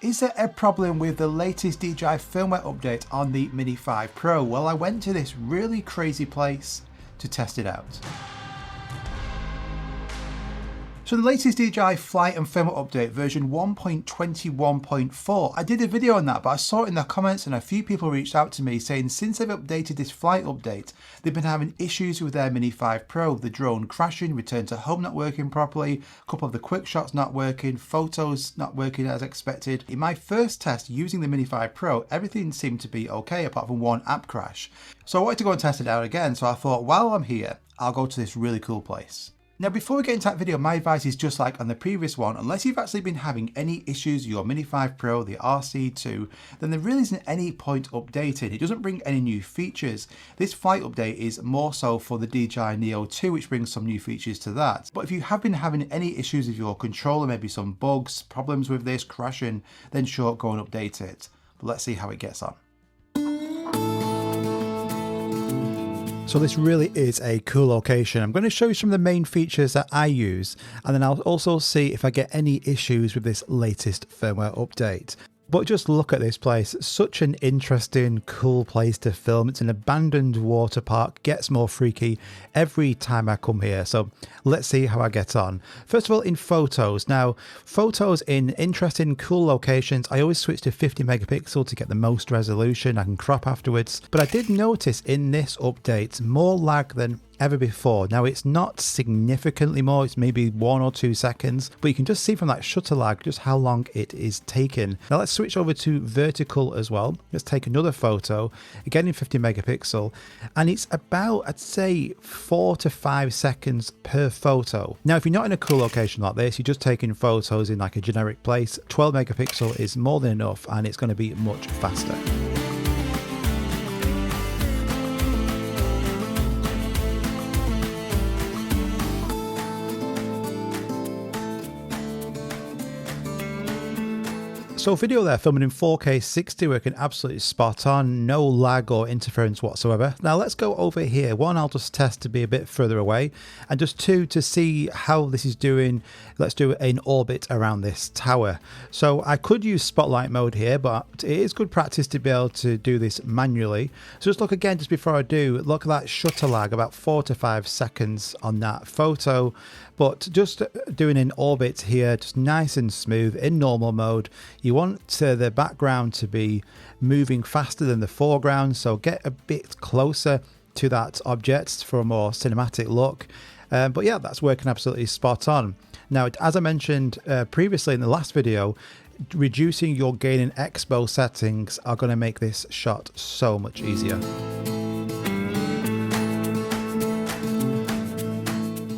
Is there a problem with the latest DJI firmware update on the Mini 5 Pro? Well, I went to this really crazy place to test it out. So the latest DJI Fly and firmware update version 1.21.4, I did a video on that, but I saw it in the comments and a few people reached out to me saying since they've updated this Fly update, they've been having issues with their Mini 5 Pro, the drone crashing, return to home not working properly, a couple of the quick shots not working, photos not working as expected. In my first test using the Mini 5 Pro, everything seemed to be okay apart from one app crash. So I wanted to go and test it out again, so I thought while I'm here, I'll go to this really cool place. Now before we get into that video, my advice is just like on the previous one, unless you've actually been having any issues with your Mini 5 Pro, the RC2, then there really isn't any point updating. It doesn't bring any new features. This Flight update is more so for the DJI Neo 2, which brings some new features to that. But if you have been having any issues with your controller, maybe some bugs, problems with this, crashing, then sure, go and update it. But let's see how it gets on. So this really is a cool location. I'm going to show you some of the main features that I use, and then I'll also see if I get any issues with this latest firmware update. But just look at this place, such an interesting, cool place to film. It's an abandoned water park, gets more freaky every time I come here. So let's see how I get on. First of all, in photos. Now, photos in interesting, cool locations, I always switch to 50 megapixel to get the most resolution. I can crop afterwards. But I did notice in this update more lag than ever before. Now it's not significantly more, it's maybe 1 or 2 seconds, but you can just see from that shutter lag just how long it is taking. Now let's switch over to vertical as well. Let's take another photo, again in 50 megapixel, and it's about, I'd say, 4 to 5 seconds per photo. Now if you're not in a cool location like this, you're just taking photos in like a generic place, 12 megapixel is more than enough and it's going to be much faster. So video there, filming in 4K 60, working absolutely spot on, no lag or interference whatsoever. Now let's go over here. One, I'll just test to be a bit further away, and just two, to see how this is doing. Let's do an orbit around this tower. So I could use spotlight mode here, but it is good practice to be able to do this manually. So just look again, just before I do, look at that shutter lag, about 4 to 5 seconds on that photo. But just doing an orbit here, just nice and smooth in normal mode. You want the background to be moving faster than the foreground, so get a bit closer to that object for a more cinematic look. But yeah, that's working absolutely spot on. Now, as I mentioned previously in the last video, reducing your gain and expo settings are going to make this shot so much easier.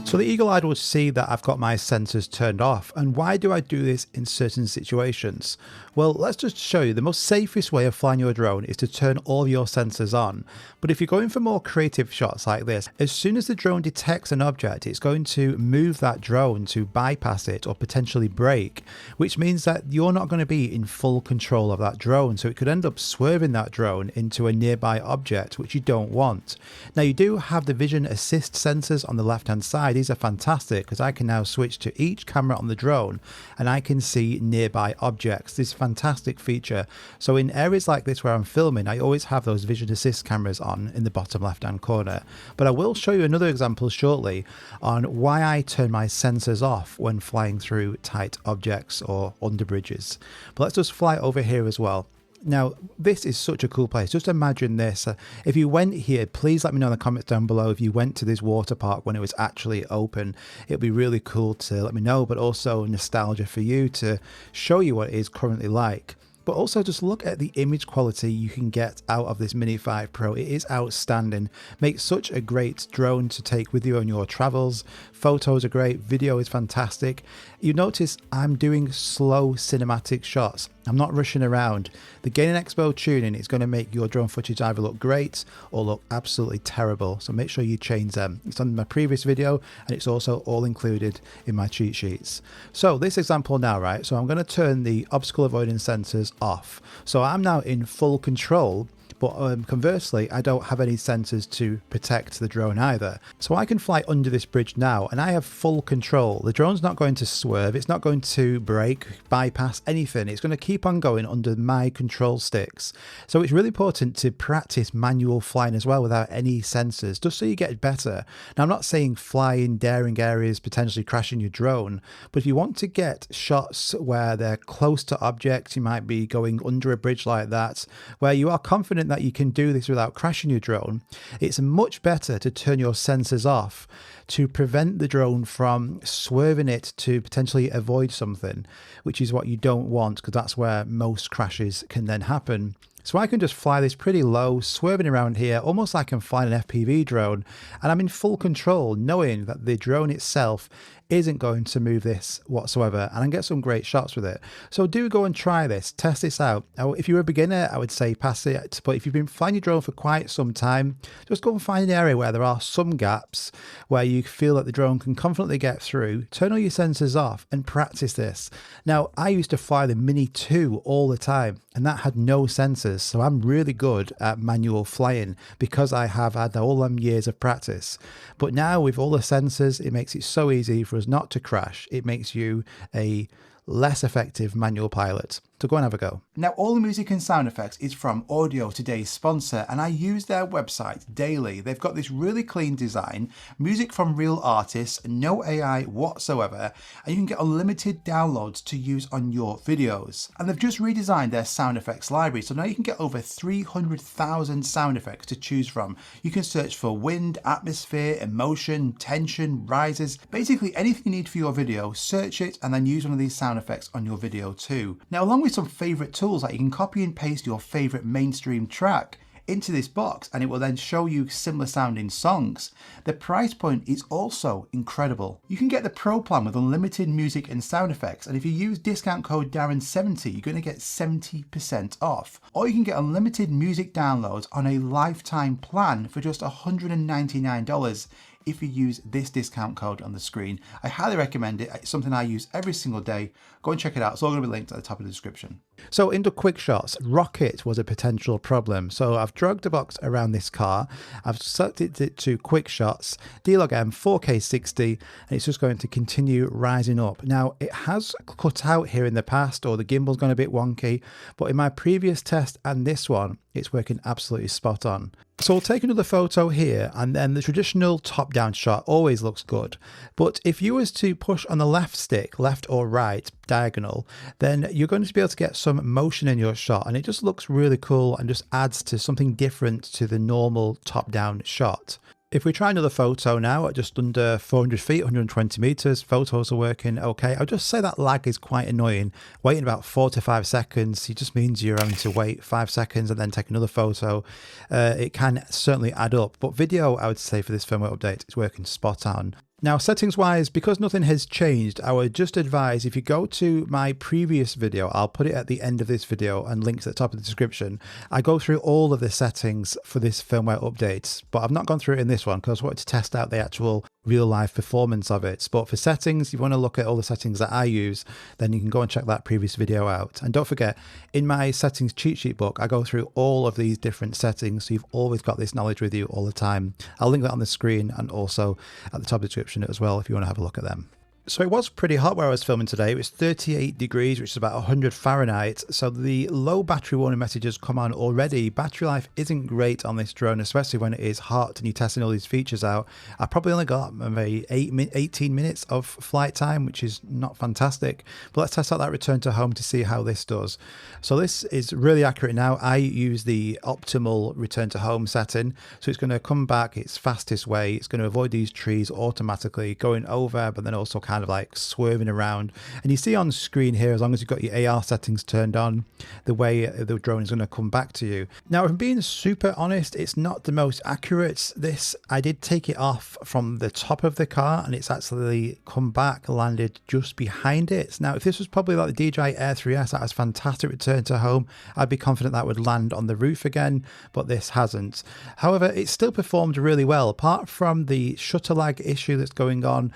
So the eagle-eyed will see that I've got my sensors turned off. And why do I do this in certain situations? Well, let's just show you. The most safest way of flying your drone is to turn all your sensors on. But if you're going for more creative shots like this, as soon as the drone detects an object, it's going to move that drone to bypass it or potentially brake, which means that you're not going to be in full control of that drone. So it could end up swerving that drone into a nearby object, which you don't want. Now you do have the vision assist sensors on the left-hand side. These are fantastic because I can now switch to each camera on the drone and I can see nearby objects. This is a fantastic feature. So in areas like this where I'm filming, I always have those vision assist cameras on in the bottom left hand corner. But I will show you another example shortly on why I turn my sensors off when flying through tight objects or under bridges. But let's just fly over here as well. Now, this is such a cool place. Just imagine this. If you went here, please let me know in the comments down below if you went to this water park when it was actually open. It'd be really cool to let me know, but also nostalgia for you to show you what it is currently like. But also just look at the image quality you can get out of this Mini 5 Pro. It is outstanding. Makes such a great drone to take with you on your travels. Photos are great. Video is fantastic. You notice I'm doing slow cinematic shots. I'm not rushing around. The gain and expo tuning is going to make your drone footage either look great or look absolutely terrible. So make sure you change them. It's on my previous video and it's also all included in my cheat sheets. So this example now, right? So I'm going to turn the obstacle avoidance sensors off. So I'm now in full control, but conversely, I don't have any sensors to protect the drone either. So I can fly under this bridge now, and I have full control. The drone's not going to swerve, it's not going to brake, bypass anything. It's going to keep on going under my control sticks. So it's really important to practice manual flying as well without any sensors, just so you get better. Now, I'm not saying fly in daring areas, potentially crashing your drone, but if you want to get shots where they're close to objects, you might be going under a bridge like that, where you are confident that you can do this without crashing your drone, it's much better to turn your sensors off to prevent the drone from swerving it to potentially avoid something, which is what you don't want, because that's where most crashes can then happen. So I can just fly this pretty low, swerving around here, almost like I'm flying an FPV drone, and I'm in full control, knowing that the drone itself isn't going to move this whatsoever, and I can get some great shots with it. So do go and try this, test this out. Now, if you're a beginner, I would say pass it, but if you've been flying your drone for quite some time, just go and find an area where there are some gaps where you feel that the drone can confidently get through, turn all your sensors off and practice this. Now, I used to fly the Mini 2 all the time, and that had no sensors, so I'm really good at manual flying because I have had all them years of practice. But now with all the sensors, it makes it so easy for us not to crash. It makes you a less effective manual pilot. So go and have a go. Now, all the music and sound effects is from Audiio, today's sponsor, and I use their website daily. They've got this really clean design, music from real artists, no AI whatsoever, and you can get unlimited downloads to use on your videos. And they've just redesigned their sound effects library, so now you can get over 300,000 sound effects to choose from. You can search for wind, atmosphere, emotion, tension, rises, basically anything you need for your video, search it and then use one of these sound effects on your video too. Now, along with some favorite tools, like you can copy and paste your favorite mainstream track into this box and it will then show you similar sounding songs. The price point is also incredible. You can get the Pro plan with unlimited music and sound effects, and if you use discount code Darren70, you're going to get 70% off. Or you can get unlimited music downloads on a lifetime plan for just $199 if you use this discount code on the screen. I highly recommend it. It's something I use every single day. Go and check it out. It's all going to be linked at the top of the description. So into quick shots, rocket was a potential problem. So I've dragged the box around this car. I've selected it to quick shots, D-Log M 4K 60, and it's just going to continue rising up. Now, it has cut out here in the past, or the gimbal's gone a bit wonky, but in my previous test and this one, it's working absolutely spot on. So we'll take another photo here, and then the traditional top-down shot always looks good. But if you was to push on the left stick, left or right, diagonal, then you're going to be able to get some motion in your shot, and it just looks really cool and just adds to something different to the normal top-down shot. If we try another photo now at just under 400 feet, 120 meters, photos are working okay. I'll just say that lag is quite annoying. Waiting about 4 to 5 seconds, it just means you're having to wait 5 seconds and then take another photo. It can certainly add up, but video, I would say for this firmware update, is working spot on. Now, settings wise, because nothing has changed, I would just advise if you go to my previous video, I'll put it at the end of this video and links at the top of the description. I go through all of the settings for this firmware update, but I've not gone through it in this one because I wanted to test out the actual real life performance of it. But for settings, if you want to look at all the settings that I use, then you can go and check that previous video out. And don't forget, in my settings cheat sheet book, I go through all of these different settings, so you've always got this knowledge with you all the time. I'll link that on the screen and also at the top of the description as well if you want to have a look at them. So it was pretty hot where I was filming today. It was 38 degrees, which is about 100 Fahrenheit. So the low battery warning messages come on already. Battery life isn't great on this drone, especially when it is hot and you're testing all these features out. I probably only got maybe 18 minutes of flight time, which is not fantastic. But let's test out that return to home to see how this does. So this is really accurate now. I use the optimal return to home setting. So it's going to come back its fastest way. It's going to avoid these trees automatically, going over, but then also kind of like swerving around. And you see on screen here, as long as you've got your AR settings turned on, the way the drone is going to come back to you. Now, if I'm being super honest, it's not the most accurate. This, I did take it off from the top of the car and it's actually come back, landed just behind it. Now, if this was probably like the DJI Air 3S that has fantastic return to home, I'd be confident that would land on the roof again, but this hasn't. However, it still performed really well, apart from the shutter lag issue that's going on.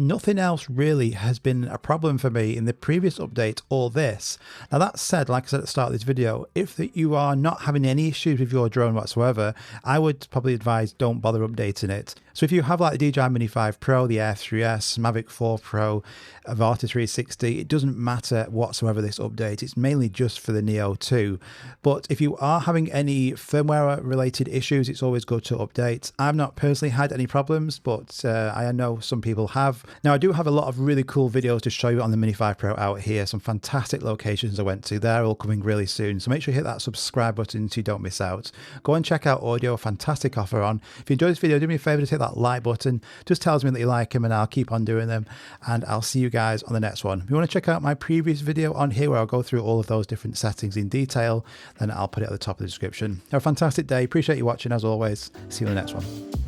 nothing else really has been a problem for me in the previous update or this. Now that said, like I said at the start of this video, if you are not having any issues with your drone whatsoever, I would probably advise don't bother updating it. So if you have like the DJI Mini 5 Pro, the Air 3S, Mavic 4 Pro, Avata 360, it doesn't matter whatsoever this update. It's mainly just for the Neo 2. But if you are having any firmware related issues, it's always good to update. I've not personally had any problems, but I know some people have. Now I do have a lot of really cool videos to show you on the Mini 5 Pro out here. Some fantastic locations I went to. They're all coming really soon. So make sure you hit that subscribe button so you don't miss out. Go and check out Audiio, fantastic offer on. If you enjoyed this video, do me a favor to hit that like button. Just tells me that you like them and I'll keep on doing them. And I'll see you guys on the next one. If you want to check out my previous video on here where I'll go through all of those different settings in detail, then I'll put it at the top of the description. Have a fantastic day. Appreciate you watching as always. See you in the next one.